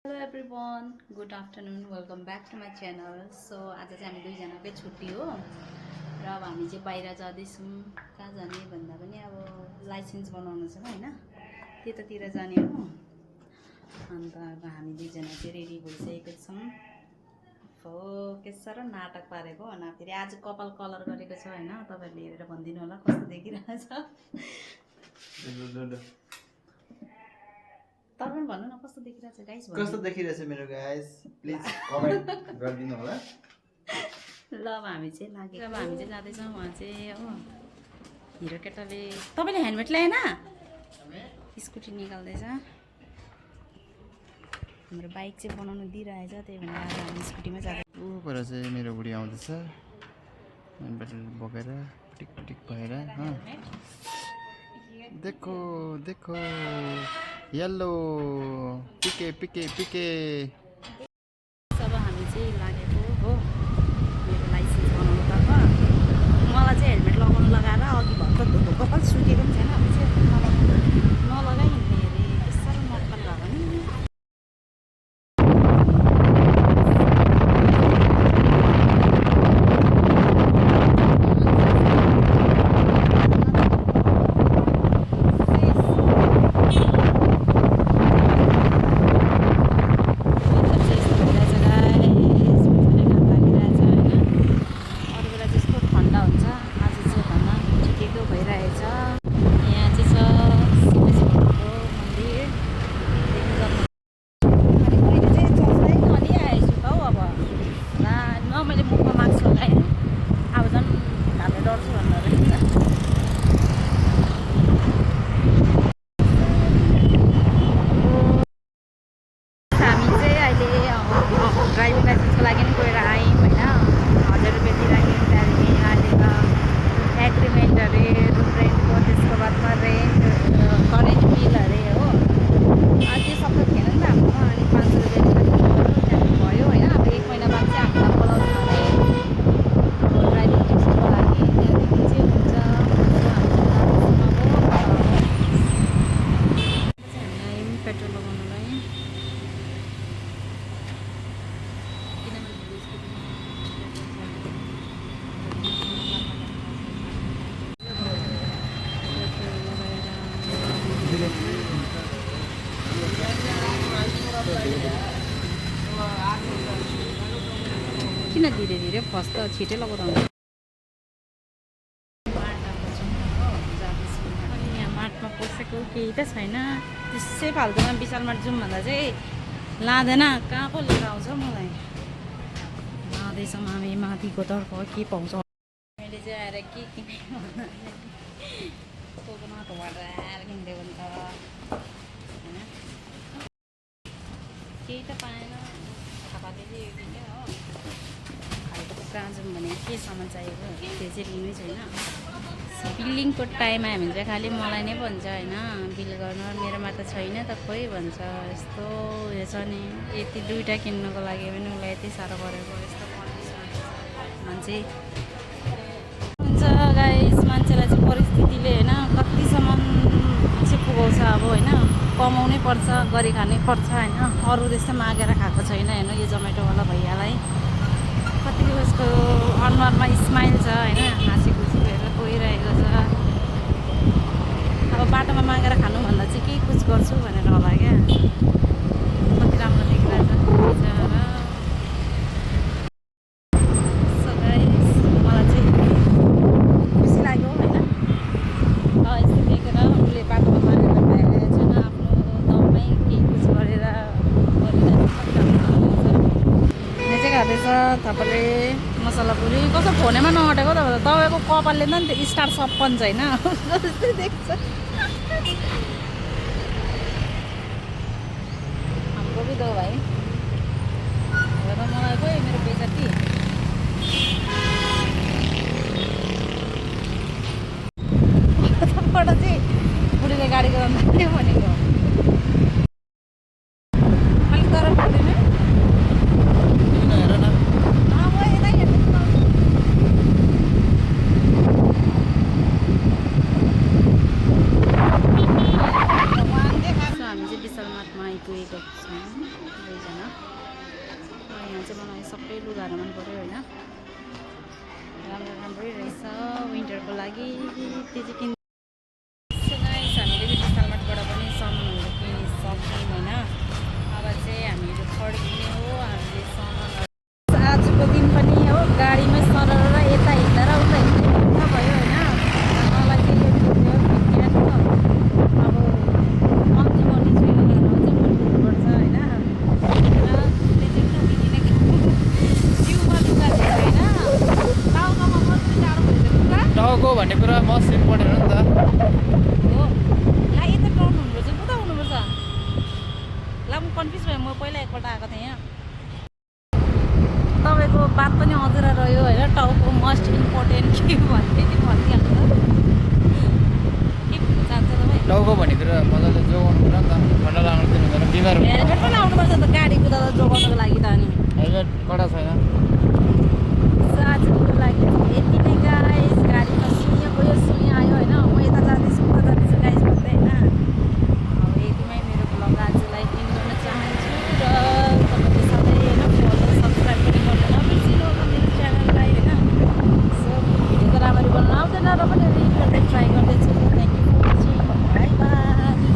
Hello everyone good afternoon welcome back to my channel. So आज चाहिँ हामी दुईजनाकै छुट्टी हो र अब हामी चाहिँ बाहिर जाँदैछौँ। कहाँ जाने भन्दा पनि अब लाइसेन्स बनाउनु छ होइन, त्यतातिर जाने हो। अन्त अब हामी दुईजना चाहिँ रेडी भइसकेको छौँ। हो के साह्रो नाटक पारेको हो न, फेरि आज कपाल कलर गरेको छ होइन। तपाईँहरूले हेरेर भनिदिनु होला कस्तो देखिरहेछ। तपाईँ भन्नु न कस्तो देखिरहेछ गाइस। कस्तो देखिरहेछ मेरो गाइस, प्लिज कमेन्ट गरिदिनु होला। ल अब हामी चाहिँ लाग्यो, अब हामी चाहिँ जाँदैछौँ। उहाँ चाहिँ हो हिरो केटाले, तपाईँले हेलमेट ल्याएन, स्कुटी निकाल्दैछ। हाम्रो बाइक चाहिँ बनाउनु दिइरहेछ, त्यही भएर आज हामी स्कुटीमा जाँदै। ऊपर चाहिँ मेरो बुढी आउँदैछ ब्याट्री बोकेर टिक टिक भएर। देखो देखो येल्लो पिके पिके पिके। अब हामी चाहिँ लागेको हो मेरो लाइसेन्स बनाउनुतर्फ। मलाई चाहिँ हेलमेट लगाउनु लगाएर अघि भर्खर धुलो कपाल सुकेको पनि छैन, अब चाहिँ नलगाइ हिँड्ने अरे साह्रो नक्कल भएको नि। ड्राइभिङ लाइसेन्सको लागि नि गएर आयौँ होइन। 1000 रुपियाँ तिरायौँ। त्यहाँदेखि अहिले त एग्रिमेन्ट अरे, रुम रेन्टको, त्यसको बादमा रेन्ट, करेन्ट बिल अरे हो। त्यो सबै थिएन नि त हाम्रोमा। अनि 500 रुपियाँ त्यहाँदेखि भयो होइन। अब 1 महिना बाद चाहिँ हामीलाई बोलाउँछ अरे ड्राइभिङ टेस्टको लागि। त्यहाँदेखि चाहिँ हुन्छ हामी पेट्रोल लगाउनुलाई। किन धीरे धीरे फर्स्ट त छिटै लगाउँदा हुन्छ। अनि यहाँ मार्टमा पसेको केही त छैन। त्यसै फाल्तुमा विशाल मार्ट जाउँ भन्दा चाहिँ लाँदैन, कहाँ पो लिएर आउँछ मलाई। लाँदैछौँ हामी माथिको तर्फ के पाउँछ। मैले चाहिँ आएर के किनेँ भन्दा कोकोनट वाटर किनिदिएको नि त होइन। केही त पाएन। थापाले चाहिँ यो किन्यो हो। खाएको त कहाँ जाउँ भने के सामान चाहिएको त्यो चाहिँ लिनै छैन। बिलिङको टाइम आयो भने चाहिँ खालि मलाई नै भन्छ होइन बिल गर्नु। मेरोमा त छैन त खोइ भन्छ। यस्तो उयो छ नि, यति दुइटा किन्नुको लागि पनि उसलाई यति साह्रो परेको। यस्तो कन्डिसन मान्छे हुन्छ गाइस। मान्छेलाई चाहिँ परिस्थितिले होइन कतिसम्म चाहिँ पुगाउँछ अब होइन। कमाउनै पर्छ, गरी खानै पर्छ होइन। अरू त्यस्तो मागेर खाएको छैन होइन यो जोमेटोवाला भैयालाई। कतिले उसको अनुहारमा स्माइल छ होइन, हाँसी खुसी भएर गइरहेको छ। अब बाटोमा मागेर खानुभन्दा चाहिँ केही कुछ गर्छु भनेर होला क्या। कति राम्रो देखिरहेछ बिचरा। सो गाइस मलाई चाहिँ खुसी लाग्यो होइन। यस्तो देखेर उसले बाटोमा मागेर खाइरहेको छैन, आफ्नो दममै केही कुछ गरेर गरिरहेको छ। यहाँ चाहिँ खाँदैछ तपाईँले मसला पुरी। कस्तो फोनैमा नअटेको तपाईँको कपालले त नि त्यो स्टार सपन छैन जस्तै देख्छ। हाम्रो भी दो भाइ हेर मलाई खोइ मेरो बेइज्जती। तबाट चाहिँ बुढीले गाडी गराउनु भनेको अलिक तर पुग्दैन। आइपुगेको छौँ दुईजना। यहाँ चाहिँ मलाई सबै लुगाहरू मन पऱ्यो होइन, राम्रो राम्रै रहेछ विन्टरको लागि। त्यो चाहिँ किन हामीले विशालमार्टबाट पनि सामानहरू किनिसक्यौँ होइन। अब चाहिँ हामीहरू फर्किने हो। हामीले सामानहरू आजको दिन पनि हो गाडीमै सरर यता हिँड्दा र उता हिँड्दा भयो होइन। मलाई चाहिँ यो भिडियो अब कम्ती गर्ने चाहिँ लगाएर चाहिँ भन्नुपर्छ होइन। र त्यसले चाहिँ नबिग्रिने जिउमा लुगा चाहिँ होइन, टाउकोमा मात्रै टाढो भइसक्यो लुगा। टाउको भन्ने कुरा मस्ट इम्पोर्टेन्ट हो नि त। हो ला यता टाउन हुनुपर्छ उता हुनुपर्छ। ला म कन्फ्युज भएँ, म पहिला एकपल्ट आएको थिएँ यहाँ। तपाईँको बात पनि अधुरा रह्यो होइन, टाउको मस्ट इम्पोर्टेन्ट के भन्दै थियो भनिहाल्नु त। के भन्न चाहन्छ तपाईँ? टाउको भन्ने कुरा मजाले जोगाउनु पर्यो नि त, ठन्डा लाग्नु दिनु हुँदैन, बिमार हुन्छ। हेलमेट पनि लाउनुपर्छ त गाडी कुदाउँदा जोगाउनुको लागि त। अनि हेलमेट कडा छैन।